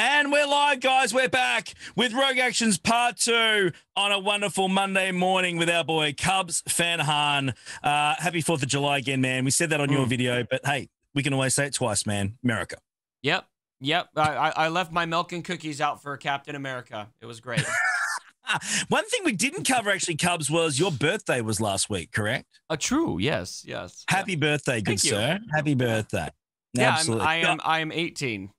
And we're live, guys. We're back with Rogue Actions Part 2 on a wonderful Monday morning with our boy Cubs Fan Han. Happy 4th of July again, man. We said that on your video, but hey, we can always say it twice, man. America. Yep. I left my milk and cookies out for Captain America. It was great. One thing we didn't cover, actually, Cubs, was your birthday was last week, correct? True. Yes. Happy birthday, good sir. Happy birthday. Yeah, Absolutely. I am 18.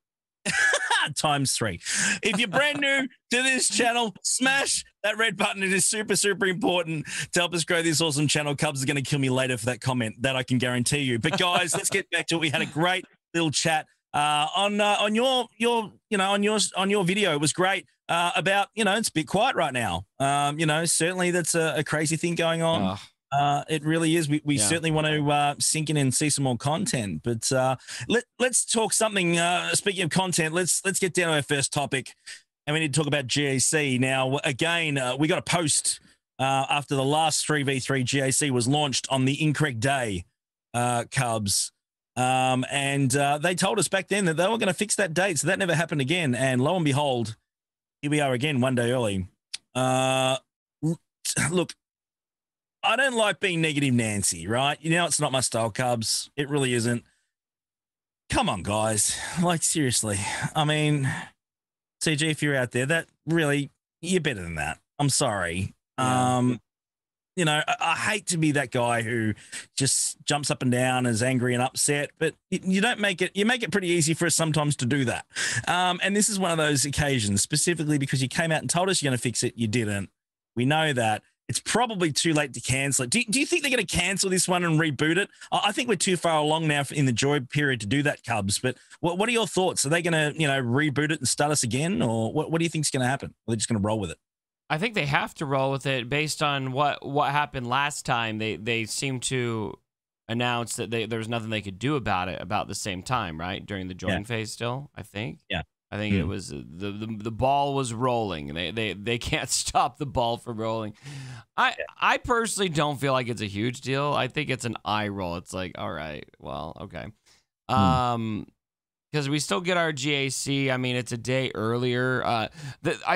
Times 3. If you're brand new to this channel, smash that red button. It is super, super important to help us grow this awesome channel. Cubs are going to kill me later for that comment. That I can guarantee you. But guys, let's get back to it. We had a great little chat on your video. It was great about, it's a bit quiet right now. Certainly that's a crazy thing going on. It really is. We certainly want to sink in and see some more content. But let's talk something. Speaking of content, let's get down to our first topic, and we need to talk about GAC. Now, again, we got a post after the last 3v3 GAC was launched on the incorrect day, Cubs. And they told us back then that they were going to fix that date, so that never happened again. And lo and behold, here we are again, one day early. Look, I don't like being negative Nancy, right? It's not my style, Cubs. It really isn't. Come on, guys. Like, seriously. I mean, CG, if you're out there, that really, you're better than that. I'm sorry. I hate to be that guy who just jumps up and down, is angry and upset, but you don't make it, you make it pretty easy for us sometimes to do that. And this is one of those occasions, specifically because you came out and told us you're going to fix it. You didn't. We know that. It's probably too late to cancel it. Do you think they're going to cancel this one and reboot it? I think we're too far along now in the joy period to do that, Cubs. But what are your thoughts? Are they going to, reboot it and start us again? Or what do you think is going to happen? Are they just going to roll with it? I think they have to roll with it based on what happened last time. They seem to announce that there was nothing they could do about it about the same time, right? During the join phase still, I think. Yeah. I think it was the ball was rolling. They can't stop the ball from rolling. I personally don't feel like it's a huge deal. I think it's an eye roll. It's like, all right, well, okay. Because we still get our GAC. I mean, it's a day earlier. I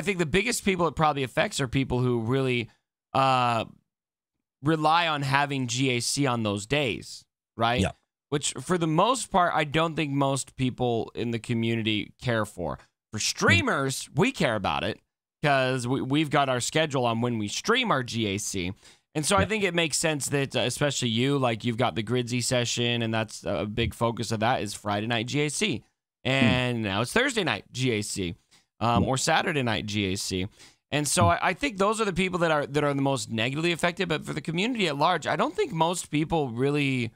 think the biggest people it probably affects are people who really rely on having GAC on those days, right? Yeah. Which, for the most part, I don't think most people in the community care for. For streamers, we care about it because we've got our schedule on when we stream our GAC. And so I think it makes sense that, especially you, like you've got the Gridsy session, and that's a big focus of that is Friday night GAC. And now it's Thursday night GAC or Saturday night GAC. And so I think those are the people that are the most negatively affected. But for the community at large, I don't think most people really...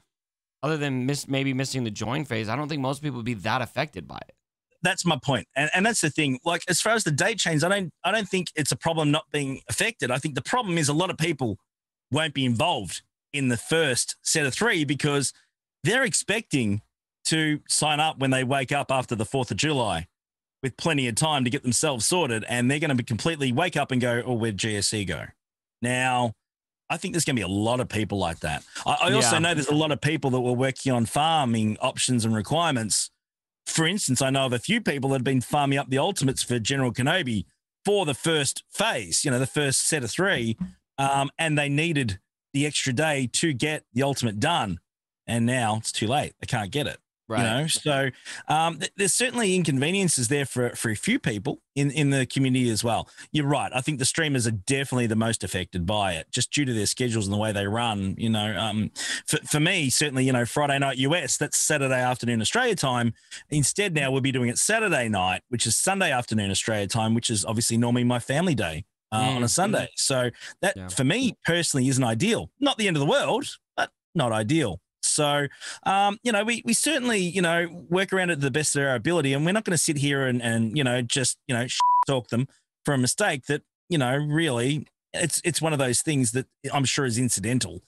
Other than maybe missing the join phase, I don't think most people would be that affected by it. That's my point. And that's the thing. Like, as far as the date change, I don't think it's a problem not being affected. I think the problem is a lot of people won't be involved in the first set of 3 because they're expecting to sign up when they wake up after the 4th of July with plenty of time to get themselves sorted. And they're going to be completely wake up and go, oh, where'd GSC go? Now, I think there's going to be a lot of people like that. I also know there's a lot of people that were working on farming options and requirements. For instance, I know of a few people that have been farming up the ultimates for General Kenobi for the first phase, the first set of 3, and they needed the extra day to get the ultimate done. And now it's too late. They can't get it. Right. So there's certainly inconveniences there for a few people in the community as well. You're right. I think the streamers are definitely the most affected by it, just due to their schedules and the way they run. For me, certainly, Friday night US, that's Saturday afternoon Australia time. Instead, now we'll be doing it Saturday night, which is Sunday afternoon Australia time, which is obviously normally my family day on a Sunday. So that, for me personally, isn't ideal. Not the end of the world, but not ideal. So, we certainly, work around it to the best of our ability, and we're not going to sit here and just, talk them for a mistake that, really it's one of those things that I'm sure is incidental,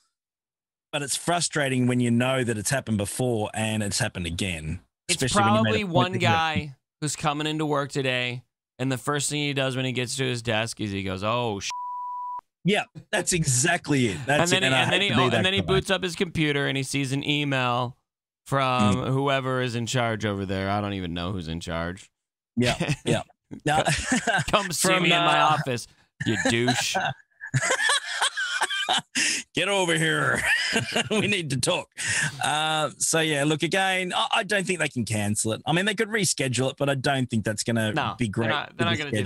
but it's frustrating when you know that it's happened before and it's happened again. It's probably one guy who's coming into work today, and the first thing he does when he gets to his desk is he goes, oh, Yeah, that's exactly it. That's and then he boots up his computer and he sees an email from whoever is in charge over there. I don't even know who's in charge. Yeah, yeah. Now, Come see me in my office, you douche. Get over here. We need to talk. So, yeah, look, again, I don't think they can cancel it. I mean, they could reschedule it, but I don't think that's going to be great. They're not going to do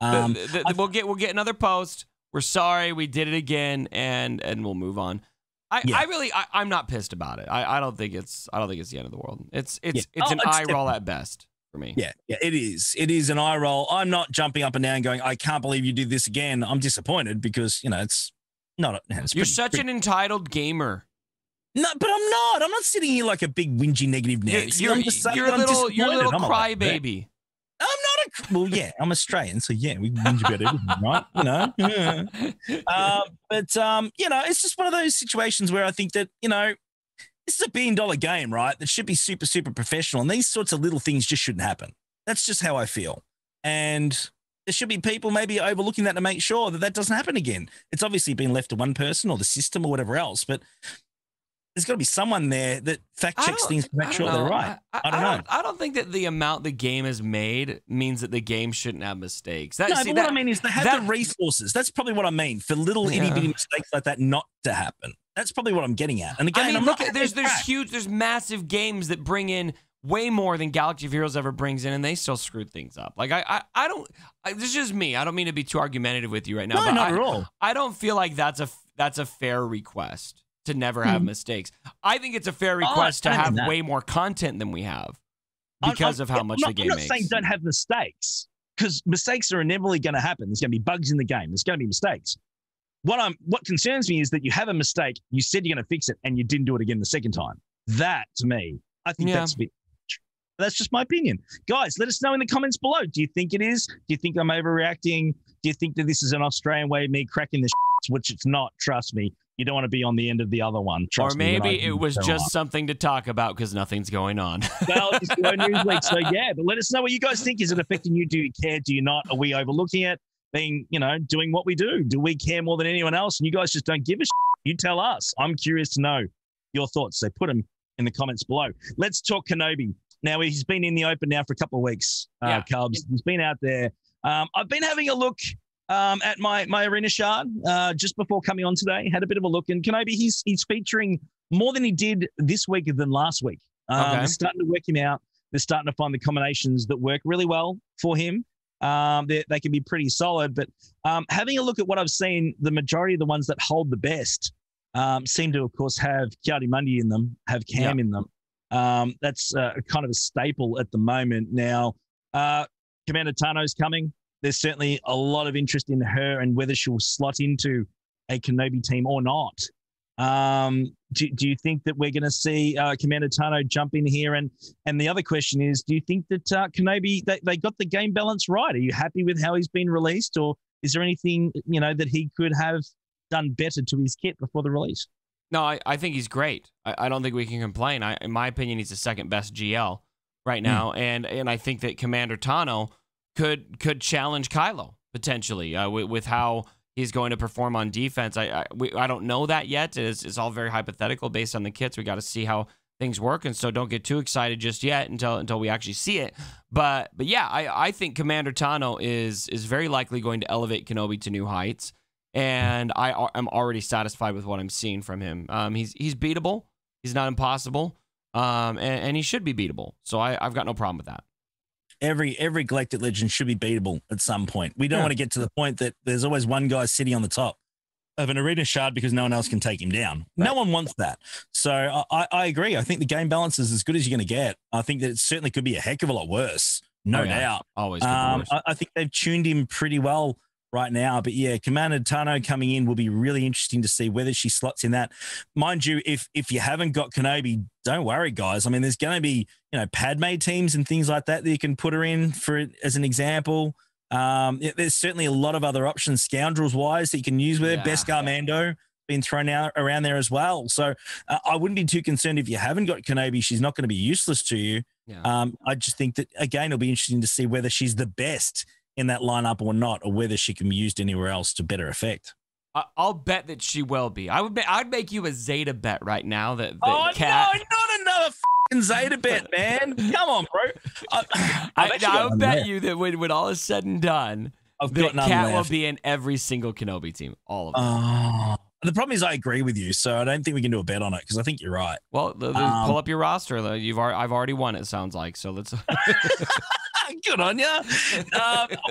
that. We'll get another post. We're sorry. We did it again, and we'll move on. I'm not pissed about it. I don't think it's the end of the world. It's an eye roll at best for me. Yeah, it is. It is an eye roll. I'm not jumping up and down going, I can't believe you did this again. I'm disappointed because, it's not. You're such an entitled gamer. No, but I'm not. I'm not sitting here like a big whingy negative Nancy. You're a little crybaby. I'm not well, yeah, I'm Australian, so yeah, we whinge about everything, right? It's just one of those situations where I think that, this is $1 billion game, right? That should be super, super professional, and these sorts of little things just shouldn't happen. That's just how I feel. And there should be people maybe overlooking that to make sure that doesn't happen again. It's obviously been left to one person or the system or whatever else, but there's got to be someone there that fact checks things to make sure they're right. I don't know. I don't think that the amount the game has made means that the game shouldn't have mistakes. What I mean is they have the resources. That's probably what I mean for little itty bitty mistakes like that not to happen. That's probably what I'm getting at. And again, there's massive games that bring in way more than Galaxy of Heroes ever brings in, and they still screw things up. Like this is just me. I don't mean to be too argumentative with you right now. No, not at all. I don't feel like that's a fair request to never have mistakes. I think it's a fair request to have way more content than we have because of how much the game makes. I'm not saying don't have mistakes, because mistakes are inevitably going to happen. There's going to be bugs in the game. There's going to be mistakes. What concerns me is that you have a mistake, you said you're going to fix it, and you didn't do it again the second time. That, to me, I think that's a bit much. That's just my opinion. Guys, let us know in the comments below. Do you think it is? Do you think I'm overreacting? Do you think that this is an Australian way of me cracking the which it's not? Trust me. You don't want to be on the end of the other one. Or maybe it was just something to talk about because nothing's going on. Well, it's no news week, so yeah. But let us know what you guys think. Is it affecting you? Do you care? Do you not? Are we overlooking it? Doing what we do? Do we care more than anyone else? And you guys just don't give a shit? You tell us. I'm curious to know your thoughts. So put them in the comments below. Let's talk Kenobi. Now, he's been in the open now for a couple of weeks, Cubs. He's been out there. I've been having a look at my arena shard just before coming on today. Had a bit of a look, and Kenobi, he's featuring more than he did this week than last week. They're starting to work him out. They're starting to find the combinations that work really well for him. They can be pretty solid, but having a look at what I've seen, the majority of the ones that hold the best seem to, of course, have Ki-Adi-Mundi in them, have Cam in them. That's kind of a staple at the moment. Now, Commander Tano's coming. There's certainly a lot of interest in her and whether she'll slot into a Kenobi team or not. Do you think that we're going to see Commander Tano jump in here? And the other question is, do you think that Kenobi, they got the game balance right? Are you happy with how he's been released, or is there anything, that he could have done better to his kit before the release? No, I think he's great. I don't think we can complain. In my opinion, he's the second best GL right now. And I think that Commander Tano could challenge Kylo potentially with how he's going to perform on defense. I don't know that yet. It's all very hypothetical based on the kits. We got to see how things work, and so don't get too excited just yet until we actually see it. But yeah, I think Commander Tano is very likely going to elevate Kenobi to new heights, and I am already satisfied with what I'm seeing from him. He's beatable. He's not impossible, and he should be beatable. So I've got no problem with that. Every Galactic Legend should be beatable at some point. We don't want to get to the point that there's always one guy sitting on the top of an arena shard because no one else can take him down. Right. No one wants that. So I agree. I think the game balance is as good as you're going to get. I think that it certainly could be a heck of a lot worse. No doubt. Always could be worse. I think they've tuned him pretty well right now. But yeah, Commander Tano coming in will be really interesting to see whether she slots in that. Mind you, if you haven't got Kenobi, don't worry, guys. I mean, there's going to be, Padme teams and things like that you can put her in for as an example. There's certainly a lot of other options, Scoundrels-wise, that you can use with it. Beskar Mando being thrown out around there as well. So I wouldn't be too concerned if you haven't got Kenobi. She's not going to be useless to you. Yeah. I just think that, again, it'll be interesting to see whether she's the best in that lineup or not, or whether she can be used anywhere else to better effect. I'll bet that she will be. I'd make you a Zeta bet right now that Cat. No, not another fucking Zeta bet, man. Come on, bro. I'll bet you that when all is said and done, that Cat will be in every single Kenobi team, all of them. The problem is I agree with you, so I don't think we can do a bet on it because I think you're right. Well, pull up your roster. Though. I've already won, it sounds like. So let's. Good on you.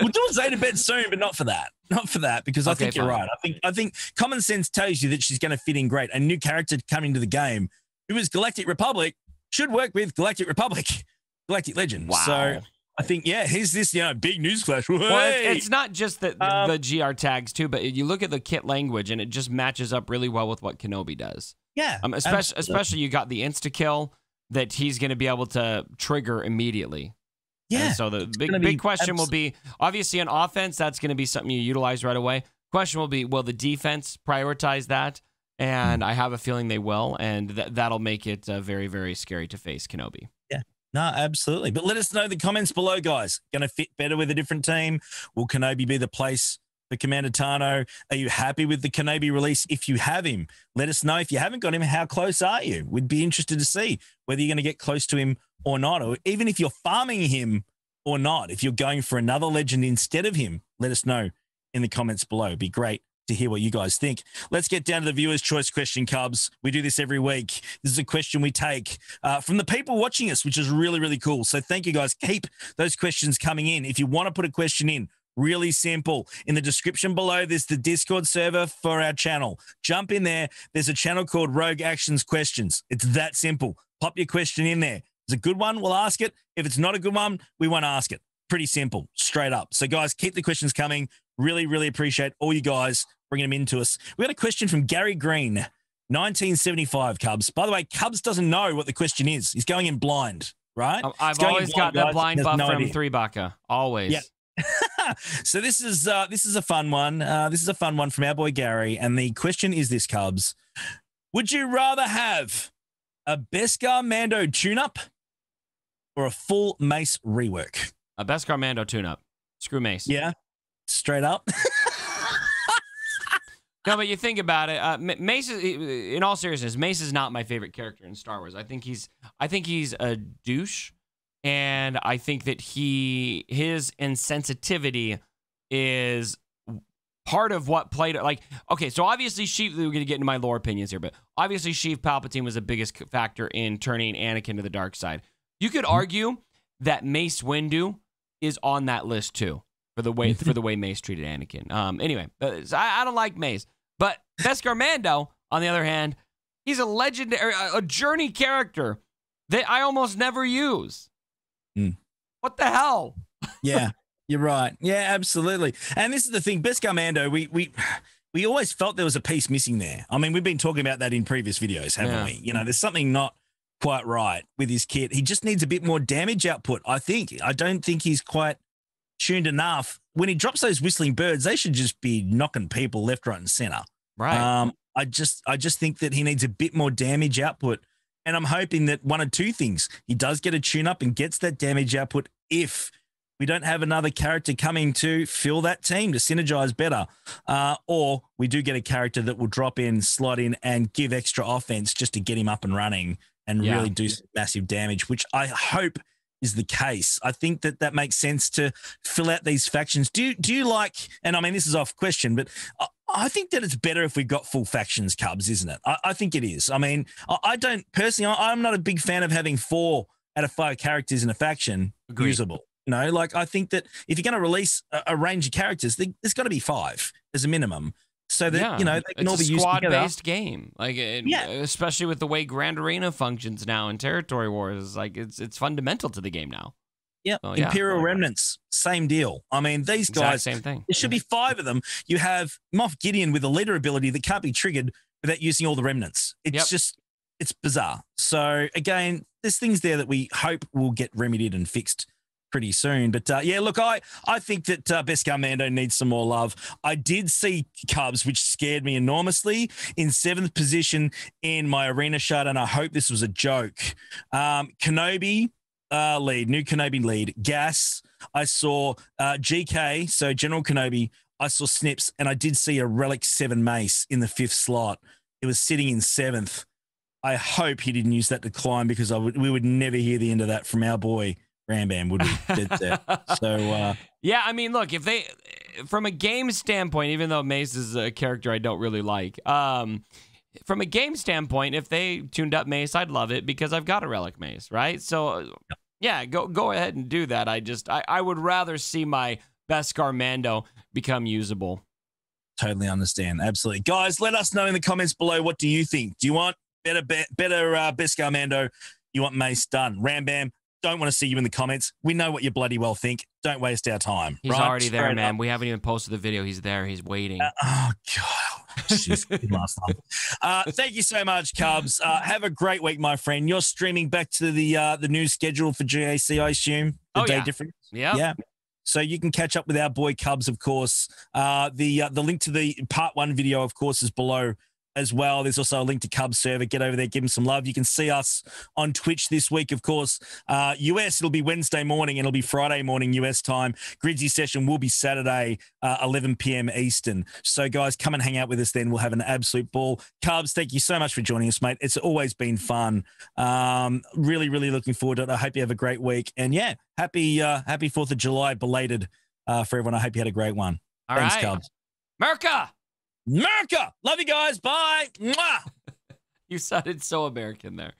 We'll do a Zeta bet soon, but not for that. Not for that, because I think you're right. I think common sense tells you that she's going to fit in great. A new character coming to the game who is Galactic Republic should work with Galactic Republic, Galactic Legend. Wow. So I think, here's this, big newsflash. Well, it's not just the GR tags too, but you look at the kit language and it just matches up really well with what Kenobi does. Yeah. Especially you got the insta kill that he's going to be able to trigger immediately. Yeah. And so the big question will be, obviously on offense, that's going to be something you utilize right away. Question will be, will the defense prioritize that? And I have a feeling they will, and that'll make it very, very scary to face Kenobi. Yeah. No, absolutely. But let us know in the comments below, guys. Going to fit better with a different team? Will Kenobi be the place for Commander Tano? Are you happy with the Kenobi release? If you have him, let us know. If you haven't got him, how close are you? We'd be interested to see whether you're going to get close to him or not. Or even if you're farming him or not, if you're going for another legend instead of him, let us know in the comments below. It'd be great to hear what you guys think. Let's get down to the viewer's choice question, Cubs. We do this every week. This is a question we take from the people watching us, which is really, really cool. So thank you, guys. Keep those questions coming in. If you want to put a question in, really simple. In the description below, there's the Discord server for our channel. Jump in there. There's a channel called Rogue Actions Questions. It's that simple. Pop your question in there. If it's a good one, we'll ask it. If it's not a good one, we won't ask it. Pretty simple, straight up. So, guys, keep the questions coming. Really, really appreciate all you guys bringing them into us. We got a question from Gary Green, 1975, Cubs. By the way, Cubs doesn't know what the question is. He's going in blind, right? I've always got the blind buff from 3 Baka. Always. Yeah. So this is a fun one. This is a fun one from our boy Gary. And the question is this, Cubs. Would you rather have a Beskar Mando tune-up or a full Mace rework? A Beskar Mando tune-up. Screw Mace. Yeah, straight up. No, but you think about it. Mace is, in all seriousness, Mace is not my favorite character in Star Wars. I think he's a douche, and I think that his insensitivity is part of what played it. Like, okay, so obviously Sheev, we're gonna get into my lore opinions here, but obviously Sheev Palpatine was the biggest factor in turning Anakin to the dark side. You could argue that Mace Windu is on that list too for the way Mace treated Anakin. Anyway, I don't like Mace, but Beskar Mando, on the other hand, he's a legendary, a journey character that I almost never use. What the hell? Yeah, you're right. Yeah, absolutely. And this is the thing, Beskar Mando, we always felt there was a piece missing there. I mean, we've been talking about that in previous videos, haven't we? You know, there's something not quite right with his kit. He just needs a bit more damage output, I think. I don't think he's quite tuned enough. When he drops those whistling birds, they should just be knocking people left, right, and center. Right. I just think that he needs a bit more damage output. And I'm hoping that one of two things. He does get a tune-up and gets that damage output if we don't have another character coming to fill that team to synergize better. Or we do get a character that will drop in, slot in, and give extra offense just to get him up and running and really do some massive damage, which I hope is the case. I think that makes sense to fill out these factions. Do you like, and I mean, this is off question, but I think that it's better if we've got full factions, Cubs, isn't it? I think it is. I mean, I don't personally, I'm not a big fan of having 4 out of 5 characters in a faction usable. You know, like I think that if you're going to release a range of characters, there's got to be 5 as a minimum. So that, you know, they can all be used together. It's a squad-based game. Like, especially with the way Grand Arena functions now in Territory Wars. Like, it's fundamental to the game now. Yep. So, Imperial Remnants, same deal. I mean, these guys, same thing. There should be 5 of them. You have Moff Gideon with a leader ability that can't be triggered without using all the remnants. It's just, it's bizarre. So, again, there's things there that we hope will get remedied and fixed pretty soon. But yeah, look, I think that Beskar Mando needs some more love. I did see Cubs, which scared me enormously, in 7th position in my arena shot, and I hope this was a joke. Kenobi lead, new Kenobi lead, Gas. I saw GK, so General Kenobi. I saw Snips, and I did see a Relic 7 Mace in the 5th slot. It was sitting in 7th. I hope he didn't use that to climb, because we would never hear the end of that from our boy Ram Bam, would we? Dead set. So yeah, I mean, look, if they, from a game standpoint, even though Mace is a character I don't really like, from a game standpoint, if they tuned up Mace, I'd love it, because I've got a Relic Mace, right? So yeah, go ahead and do that. I would rather see my Beskar Mando become usable. Totally understand. Absolutely. Guys, let us know in the comments below, what do you think? Do you want better Beskar Mando? You want Mace? Done. Ram Bam, don't want to see you in the comments. We know what you bloody well think. Don't waste our time. He's already there, man. We haven't even posted the video. He's there. He's waiting. Oh, God. Jeez, last time. Thank you so much, Cubs. Have a great week, my friend. You're streaming back to the new schedule for GAC, I assume. The day difference. Yeah. So you can catch up with our boy Cubs, of course. The link to the part 1 video, of course, is below as well. There's also a link to Cubs server. Get over there, give him some love. You can see us on Twitch this week, of course. US, it'll be Wednesday morning, and it'll be Friday morning US time. Gridsy session will be Saturday, 11 p.m. Eastern. So, guys, come and hang out with us then. We'll have an absolute ball. Cubs, thank you so much for joining us, mate. It's always been fun. Really, really looking forward to it. I hope you have a great week. And, yeah, happy 4th of July belated for everyone. I hope you had a great one. Thanks, Cubs. America! Love you guys. Bye. Mwah! You sounded so American there.